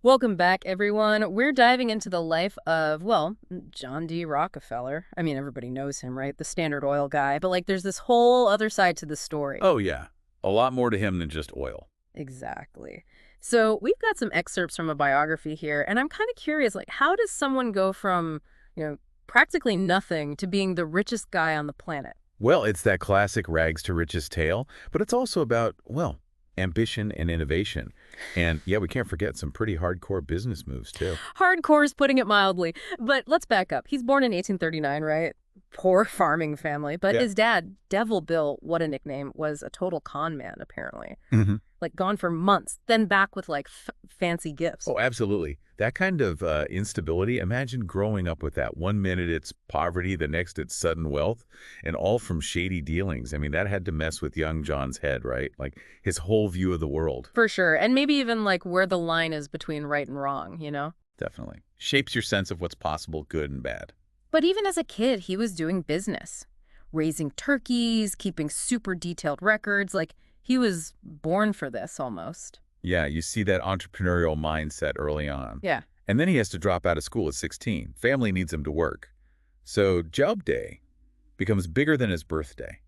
Welcome back, everyone. We're diving into the life of, well, John D. Rockefeller. I mean, everybody knows him, right? The Standard Oil guy. But, like, there's this whole other side to the story. Oh, yeah. A lot more to him than just oil. Exactly. So we've got some excerpts from a biography here, and I'm kind of curious, like, how does someone go from, you know, practically nothing to being the richest guy on the planet? Well, it's that classic rags to riches tale, but it's also about, well, ambition and innovation. And yeah, we can't forget some pretty hardcore business moves, too. Hardcore is putting it mildly. But let's back up. He's born in 1839, right? Poor farming family. But Yeah. his dad, Devil Bill, what a nickname, was a total con man, apparently. hmm Like, gone for months, then back with, like, fancy gifts. Oh, absolutely. That kind of instability, imagine growing up with that. One minute it's poverty, the next it's sudden wealth, and all from shady dealings. I mean, that had to mess with young John's head, right? Like his whole view of the world. For sure. And maybe even, like, where the line is between right and wrong, you know? Definitely. Shapes your sense of what's possible, good and bad. But even as a kid, he was doing business. Raising turkeys, keeping super detailed records. Like, he was born for this, almost. Yeah, you see that entrepreneurial mindset early on. Yeah. And then he has to drop out of school at 16. Family needs him to work. So job day becomes bigger than his birthday.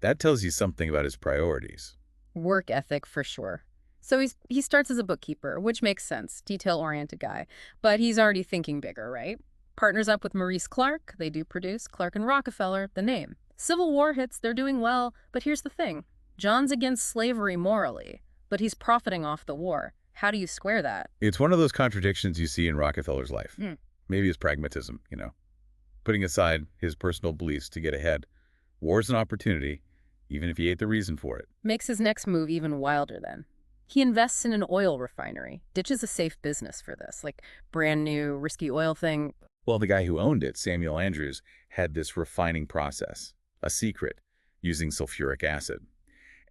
That tells you something about his priorities. Work ethic for sure. So he starts as a bookkeeper, which makes sense, detail-oriented guy. But he's already thinking bigger, right? Partners up with Maurice Clark. They do produce Clark and Rockefeller, the name. Civil War hits, they're doing well. But here's the thing. John's against slavery morally, but he's profiting off the war. How do you square that? It's one of those contradictions you see in Rockefeller's life. Hmm. Maybe his pragmatism, putting aside his personal beliefs to get ahead. War's an opportunity, even if he ate the reason for it. Makes his next move even wilder then. He invests in an oil refinery, ditches a safe business for this, like brand new risky oil thing. Well, the guy who owned it, Samuel Andrews, had this refining process, a secret, using sulfuric acid.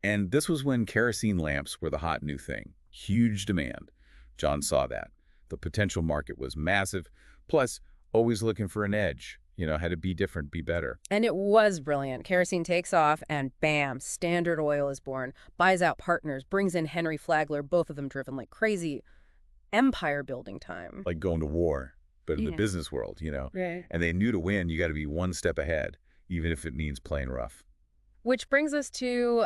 And this was when kerosene lamps were the hot new thing. Huge demand. John saw that. The potential market was massive, plus always looking for an edge. Had to be different, be better. And it was brilliant. Kerosene takes off, and bam, Standard Oil is born. Buys out partners, brings in Henry Flagler, both of them driven like crazy. Empire building time. Like going to war, but in the Yeah. business world, Right. And they knew to win, you got to be one step ahead, even if it means playing rough. Which brings us to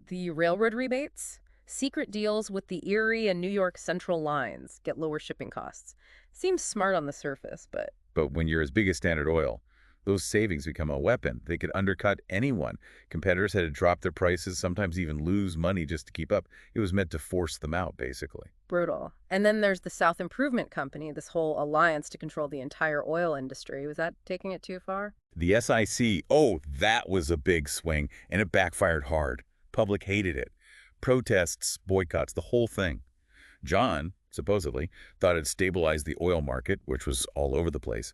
the railroad rebates. Secret deals with the Erie and New York Central lines get lower shipping costs. Seems smart on the surface, but But when you're as big as Standard Oil, those savings become a weapon. They could undercut anyone. Competitors had to drop their prices, sometimes even lose money just to keep up. It was meant to force them out, basically. brutal. And then there's the South Improvement Company, this whole alliance to control the entire oil industry. Was that taking it too far? The SIC, oh, that was a big swing, and it backfired hard. Public hated it. Protests, boycotts, the whole thing. John, supposedly, thought it stabilized the oil market, which was all over the place.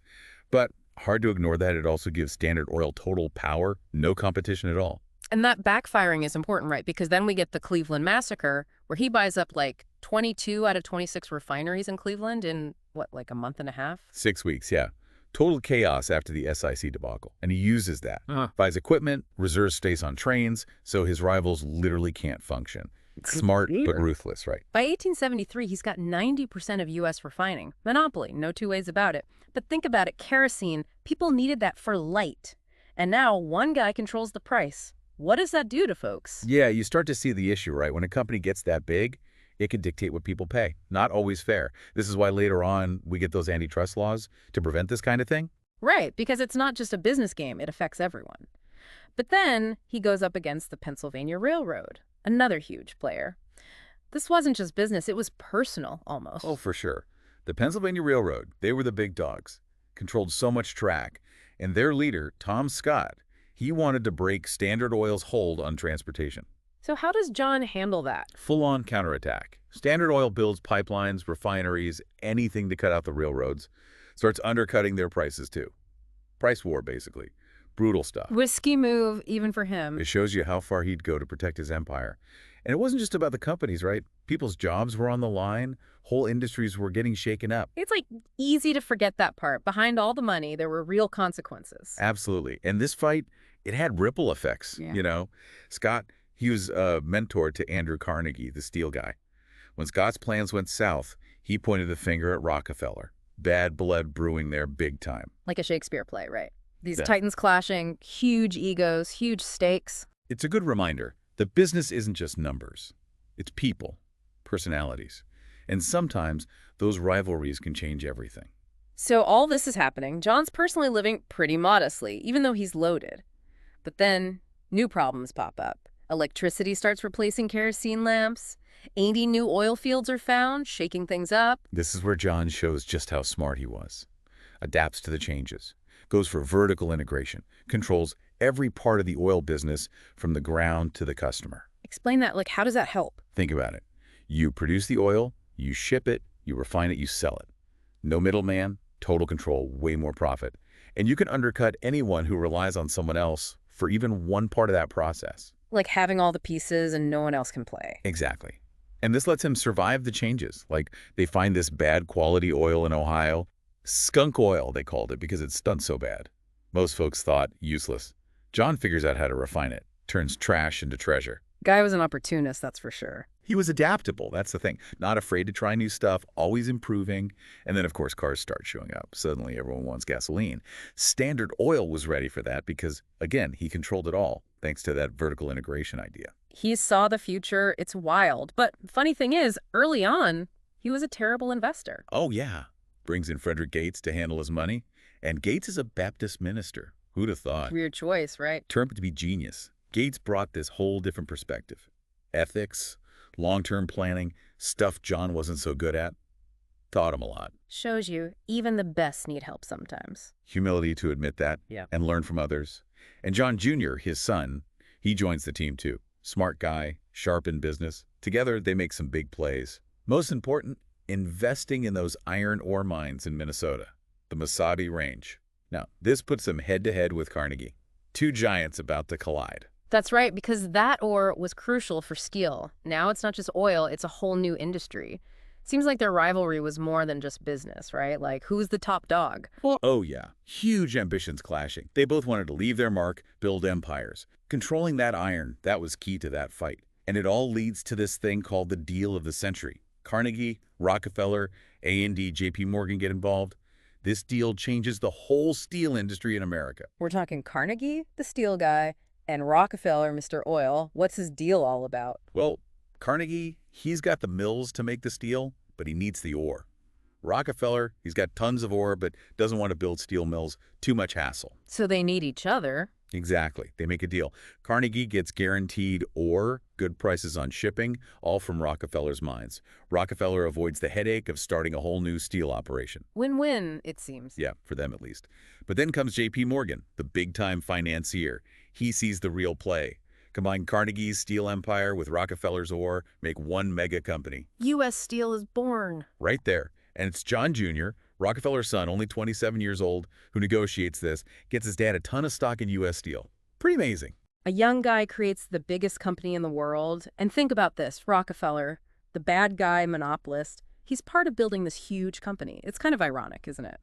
But hard to ignore that it also gives Standard Oil total power, no competition at all. And that backfiring is important, right? Because then we get the Cleveland Massacre, where he buys up like 22 out of 26 refineries in Cleveland in, what, like a month and a half? 6 weeks, yeah. Total chaos after the SIC debacle. And he uses that. Uh-huh. Buys equipment, reserves space on trains, so his rivals literally can't function. Smart but ruthless, right? By 1873, he's got 90% of U.S. refining. Monopoly, no two ways about it. But think about it, kerosene, people needed that for light. And now one guy controls the price. What does that do to folks? Yeah, you start to see the issue, right? When a company gets that big, it can dictate what people pay. Not always fair. This is why later on we get those antitrust laws to prevent this kind of thing. Right, because it's not just a business game, it affects everyone. But then he goes up against the Pennsylvania Railroad, another huge player. This wasn't just business, it was personal almost. Oh, for sure. The Pennsylvania Railroad, they were the big dogs, controlled so much track. And their leader, Tom Scott, he wanted to break Standard Oil's hold on transportation. So how does John handle that? Full-on counterattack. Standard Oil builds pipelines, refineries, anything to cut out the railroads. Starts undercutting their prices, too. Price war, basically. Brutal stuff. Risky move, even for him. It shows you how far he'd go to protect his empire. And it wasn't just about the companies, right? People's jobs were on the line. Whole industries were getting shaken up. It's like easy to forget that part. Behind all the money, there were real consequences. Absolutely. And this fight, it had ripple effects, Scott, he was a mentor to Andrew Carnegie, the steel guy. When Scott's plans went south, He pointed the finger at Rockefeller. Bad blood brewing there big time. Like a Shakespeare play, right? These Yeah. titans clashing, huge egos, huge stakes. It's a good reminder that business isn't just numbers. It's people, personalities. And sometimes those rivalries can change everything. So all this is happening. John's personally living pretty modestly, even though he's loaded. But then new problems pop up. Electricity starts replacing kerosene lamps. 80 new oil fields are found, shaking things up. This is where John shows just how smart he was. Adapts to the changes. Goes for vertical integration. Controls every part of the oil business from the ground to the customer. Explain that, like, how does that help? Think about it. You produce the oil, you ship it, you refine it, you sell it. No middleman, total control, way more profit. And you can undercut anyone who relies on someone else for even one part of that process. Like having all the pieces and no one else can play. Exactly. And this lets him survive the changes. Like they find this bad quality oil in Ohio. Skunk oil, they called it because it stunk so bad. Most folks thought useless. John figures out how to refine it, turns trash into treasure. Guy was an opportunist, that's for sure. He was adaptable, that's the thing. Not afraid to try new stuff, always improving. And then, of course, cars start showing up. Suddenly, everyone wants gasoline. Standard Oil was ready for that because, again, he controlled it all, thanks to that vertical integration idea. He saw the future. It's wild. But funny thing is, early on, he was a terrible investor. Oh, yeah. Brings in Frederick Gates to handle his money. And Gates is a Baptist minister. Who'd have thought? Weird choice, right? Turned to be genius. Gates brought this whole different perspective. Ethics, long-term planning, stuff John wasn't so good at. Taught him a lot. Shows you, even the best need help sometimes. Humility to admit that and learn from others. And John Jr., his son, he joins the team too. Smart guy, sharp in business. Together, they make some big plays. Most important, investing in those iron ore mines in Minnesota, the Mesabi Range. Now, this puts them head-to-head with Carnegie. Two giants about to collide. That's right, because that ore was crucial for steel. Now it's not just oil, it's a whole new industry. Seems like their rivalry was more than just business, right? Like, who's the top dog? Oh yeah, huge ambitions clashing. They both wanted to leave their mark, build empires. Controlling that iron, that was key to that fight. And it all leads to this thing called the deal of the century. Carnegie, Rockefeller, A&D, JP Morgan get involved. This deal changes the whole steel industry in America. We're talking Carnegie, the steel guy, and Rockefeller, Mr. Oil. What's his deal all about? Well, Carnegie, he's got the mills to make the steel, but he needs the ore. Rockefeller, he's got tons of ore, but doesn't want to build steel mills. Too much hassle. So they need each other. Exactly. They make a deal. Carnegie gets guaranteed ore, good prices on shipping, all from Rockefeller's mines. Rockefeller avoids the headache of starting a whole new steel operation. Win-win, it seems. Yeah, for them at least. But then comes JP Morgan, the big-time financier. He sees the real play. Combine Carnegie's steel empire with Rockefeller's ore, make one mega company. U.S. Steel is born. Right there. And it's John Jr., Rockefeller's son, only 27 years old, who negotiates this, gets his dad a ton of stock in U.S. Steel. Pretty amazing. A young guy creates the biggest company in the world. And think about this, Rockefeller, the bad guy monopolist, he's part of building this huge company. It's kind of ironic, isn't it?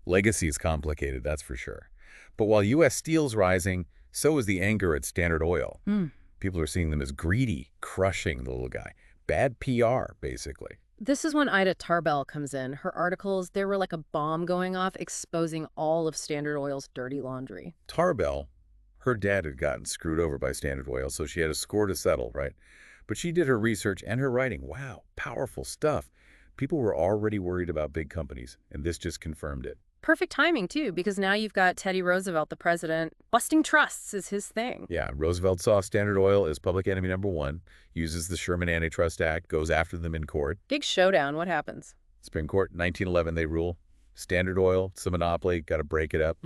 Legacy is complicated, that's for sure. But while U.S. Steel's rising, so is the anger at Standard Oil. People are seeing them as greedy, crushing the little guy. Bad PR, basically. This is when Ida Tarbell comes in. Her articles, they were like a bomb going off, exposing all of Standard Oil's dirty laundry. Tarbell, her dad had gotten screwed over by Standard Oil, so she had a score to settle, right? But she did her research and her writing. Wow, powerful stuff. People were already worried about big companies, and this just confirmed it. Perfect timing, too, because now you've got Teddy Roosevelt, the president. Busting trusts is his thing. Yeah, Roosevelt saw Standard Oil as public enemy #1, uses the Sherman Antitrust Act, goes after them in court. Big showdown. What happens? Supreme Court, 1911, they rule. Standard Oil, it's a monopoly, got to break it up.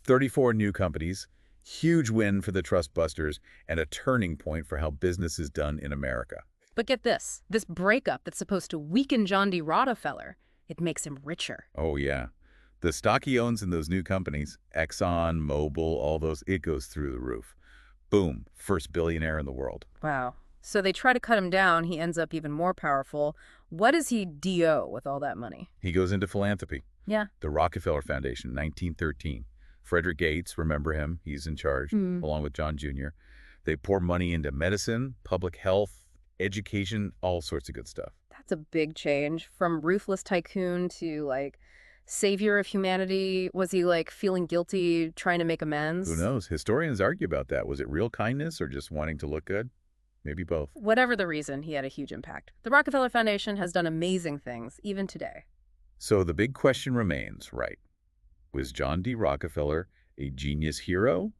34 new companies, huge win for the trust busters, and a turning point for how business is done in America. But get this breakup that's supposed to weaken John D. Rockefeller, it makes him richer. Oh, yeah. The stock he owns in those new companies, Exxon, Mobil, all those, it goes through the roof. Boom, first billionaire in the world. Wow. So they try to cut him down. He ends up even more powerful. What does he do with all that money? He goes into philanthropy. Yeah. The Rockefeller Foundation, 1913. Frederick Gates, remember him? He's in charge, along with John Jr. They pour money into medicine, public health, education, all sorts of good stuff. That's It's a big change from ruthless tycoon to, like, savior of humanity. Was he, like, feeling guilty, trying to make Who amends? knows? Historians argue about that. Was it real kindness or just wanting to look good? Maybe both. Whatever the reason, he had a huge impact. The Rockefeller Foundation has done amazing things, even today. So the big question remains, right? Was John D. Rockefeller a genius hero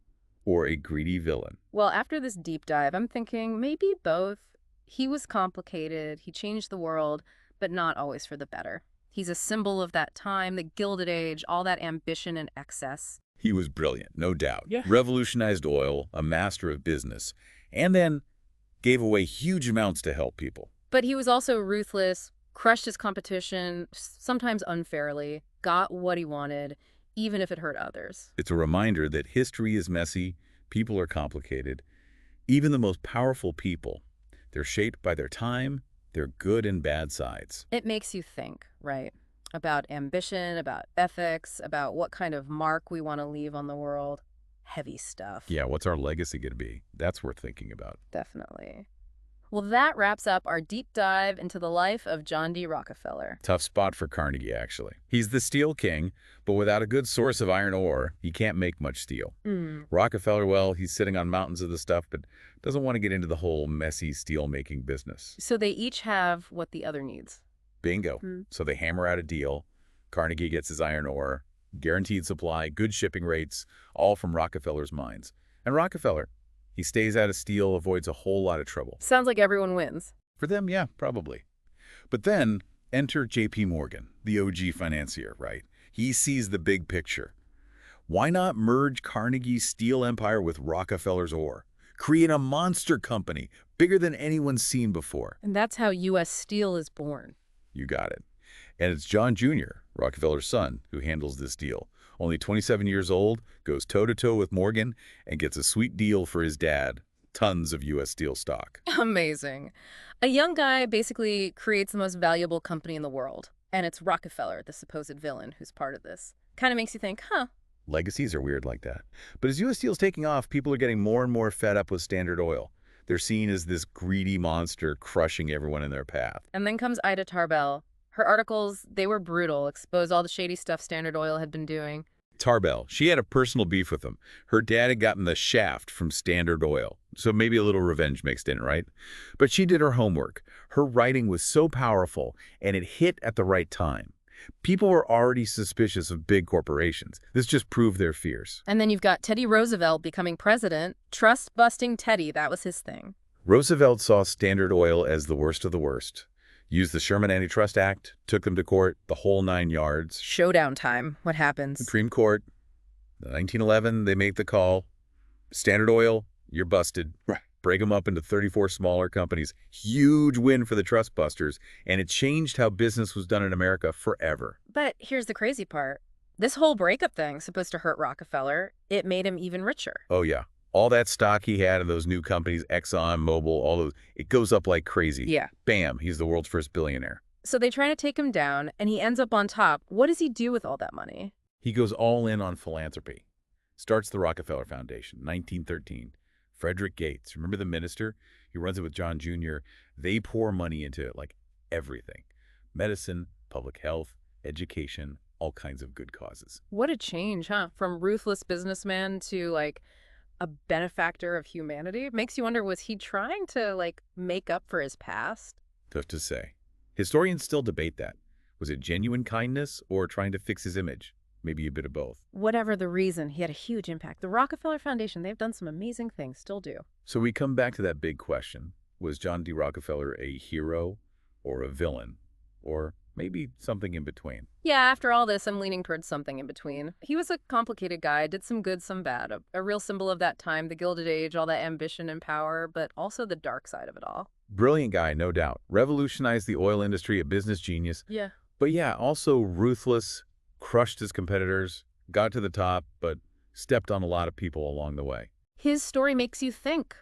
or a greedy villain? Well, after this deep dive, I'm thinking maybe both. He was complicated, he changed the world, but not always for the better. He's a symbol of that time, the Gilded Age, all that ambition and excess. He was brilliant, no doubt. Yeah. Revolutionized oil, a master of business, and then gave away huge amounts to help people. But he was also ruthless, crushed his competition, sometimes unfairly, got what he wanted, even if it hurt others. It's a reminder that history is messy, people are complicated. Even the most powerful people, they're shaped by their time, their good and bad sides. It makes you think, right? About ambition, about ethics, about what kind of mark we want to leave on the world. Heavy stuff. Yeah, what's our legacy going to be? That's worth thinking about. Definitely. Well, that wraps up our deep dive into the life of John D. Rockefeller. Tough spot for Carnegie, actually. He's the steel king, but without a good source of iron ore, he can't make much steel. Rockefeller, well, he's sitting on mountains of the stuff, but doesn't want to get into the whole messy steel-making business. So they each have what the other needs. Bingo. Mm. So they hammer out a deal. Carnegie gets his iron ore, guaranteed supply, good shipping rates, all from Rockefeller's mines. And Rockefeller, he stays out of steel, avoids a whole lot of trouble. Sounds like everyone wins. For them, yeah, probably. But then enter J.P. Morgan, the OG financier, right? He sees the big picture. Why not merge Carnegie's steel empire with Rockefeller's ore? Create a monster company, bigger than anyone's seen before. And that's how U.S. Steel is born. You got it. And it's John Jr., Rockefeller's son, who handles this deal. Only 27 years old, goes toe-to-toe with Morgan, and gets a sweet deal for his dad. Tons of U.S. Steel stock. Amazing. A young guy basically creates the most valuable company in the world. And it's Rockefeller, the supposed villain, who's part of this. Kind of makes you think, huh? Legacies are weird like that. But as U.S. Steel's taking off, people are getting more and more fed up with Standard Oil. They're seen as this greedy monster crushing everyone in their path. And then comes Ida Tarbell. Her articles, they were brutal, exposed all the shady stuff Standard Oil had been doing. Tarbell, she had a personal beef with him. Her dad had gotten the shaft from Standard Oil, so maybe a little revenge mixed in, right? But she did her homework. Her writing was so powerful, and it hit at the right time. People were already suspicious of big corporations. This just proved their fears. And then you've got Teddy Roosevelt becoming president. Trust-busting Teddy, that was his thing. Roosevelt saw Standard Oil as the worst of the worst. Used the Sherman Antitrust Act, took them to court, the whole 9 yards. Showdown time. What happens? Supreme Court. In 1911, they make the call. Standard Oil, you're busted. Right. Break them up into 34 smaller companies. Huge win for the trust busters, and it changed how business was done in America forever. But here's the crazy part. This whole breakup thing's supposed to hurt Rockefeller. It made him even richer. Oh, yeah. All that stock he had in those new companies, Exxon, Mobil, all those, it goes up like crazy. Yeah. Bam, he's the world's first billionaire. So they try to take him down, and he ends up on top. What does he do with all that money? He goes all in on philanthropy. Starts the Rockefeller Foundation, 1913. Frederick Gates, remember the minister? He runs it with John Jr. They pour money into it like everything. Medicine, public health, education, all kinds of good causes. What a change, huh? From ruthless businessman to, like, a benefactor of humanity. It makes you wonder, was he trying to, like, make up for his past? Tough to say. Historians still debate that. Was it genuine kindness or trying to fix his image? Maybe a bit of both. Whatever the reason, he had a huge impact. The Rockefeller Foundation, they've done some amazing things, still do. So we come back to that big question. Was John D. Rockefeller a hero or a villain? Or maybe something in between? Yeah, after all this, I'm leaning towards something in between. He was a complicated guy, did some good, some bad. A real symbol of that time, the Gilded Age, all that ambition and power, but also the dark side of it all. Brilliant guy, no doubt. Revolutionized the oil industry, a business genius. Yeah. But yeah, also ruthless, crushed his competitors, got to the top, but stepped on a lot of people along the way. His story makes you think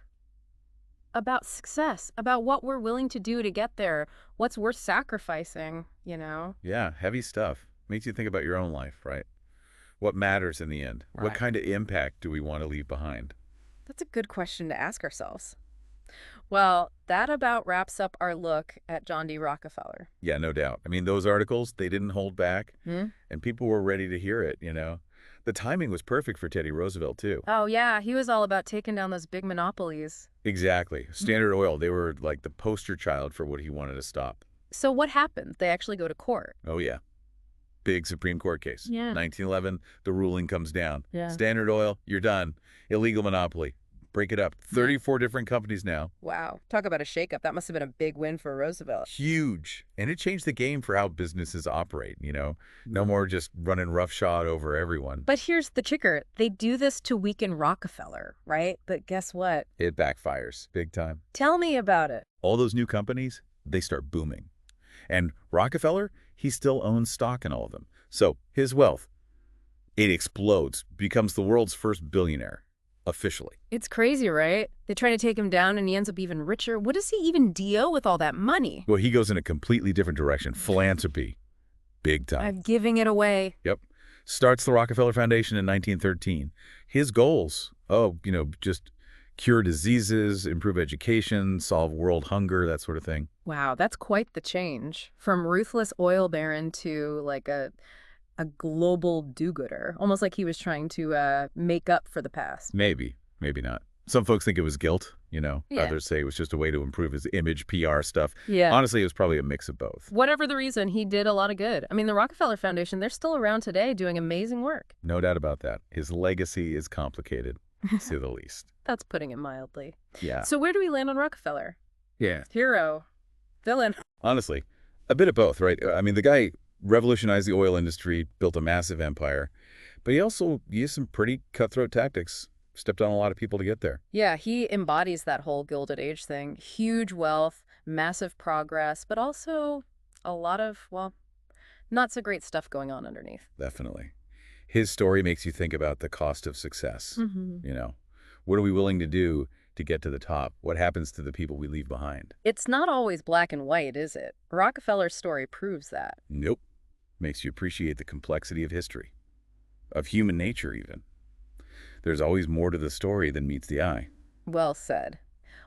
about success, about what we're willing to do to get there, what's worth sacrificing, you know? Yeah, heavy stuff. Makes you think about your own life, right? What matters in the end? Right. What kind of impact do we want to leave behind? That's a good question to ask ourselves. Well, that about wraps up our look at John D. Rockefeller. Yeah, no doubt. I mean, those articles, they didn't hold back, Hmm? and people were ready to hear it. The timing was perfect for Teddy Roosevelt, too. Oh, yeah, he was all about taking down those big monopolies. Exactly. Standard Oil, they were like the poster child for what he wanted to stop. So what happened? They actually go to court. Oh, yeah. Big Supreme Court case. Yeah. 1911, the ruling comes down. Yeah. Standard Oil, you're done. Illegal monopoly. Break it up. 34 different companies now. Wow. Talk about a shakeup. That must have been a big win for Roosevelt. Huge. And it changed the game for how businesses operate. No more just running roughshod over everyone. But here's the kicker. They do this to weaken Rockefeller, right? But guess what? It backfires big time. Tell me about it. All those new companies, they start booming. And Rockefeller, he still owns stock in all of them. So his wealth, it explodes, becomes the world's first billionaire, officially. It's crazy, right? They try to take him down and he ends up even richer. What does he even do with all that money? Well, he goes in a completely different direction. Philanthropy. Big time. I'm giving it away. Yep. Starts the Rockefeller Foundation in 1913. His goals, just cure diseases, improve education, solve world hunger, that sort of thing. Wow, that's quite the change. From ruthless oil baron to like a global do-gooder. Almost like he was trying to make up for the past. Maybe, maybe not. Some folks think it was guilt. Yeah. Others say it was just a way to improve his image, PR stuff. Yeah. Honestly, it was probably a mix of both. Whatever the reason, he did a lot of good. I mean, the Rockefeller Foundation, they're still around today doing amazing work. No doubt about that. His legacy is complicated, to say the least. That's putting it mildly. Yeah. So where do we land on Rockefeller? Yeah. Hero. Villain. Honestly, a bit of both, right? I mean, the guy revolutionized the oil industry, built a massive empire, but he also used some pretty cutthroat tactics, stepped on a lot of people to get there. Yeah, he embodies that whole Gilded Age thing. Huge wealth, massive progress, but also a lot of, well, not so great stuff going on underneath. Definitely. His story makes you think about the cost of success. Mm-hmm. What are we willing to do to get to the top? What happens to the people we leave behind? It's not always black and white, is it? Rockefeller's story proves that. Nope. Makes you appreciate the complexity of history, of human nature even. There's always more to the story than meets the eye. Well said.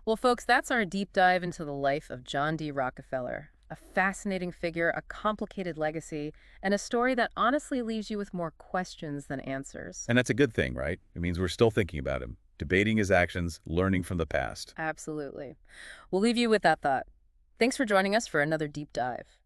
Well, folks, that's our deep dive into the life of John D. Rockefeller. A fascinating figure, a complicated legacy, and a story that honestly leaves you with more questions than answers. And that's a good thing, right? It means we're still thinking about him, debating his actions, learning from the past. Absolutely. We'll leave you with that thought. Thanks for joining us for another deep dive.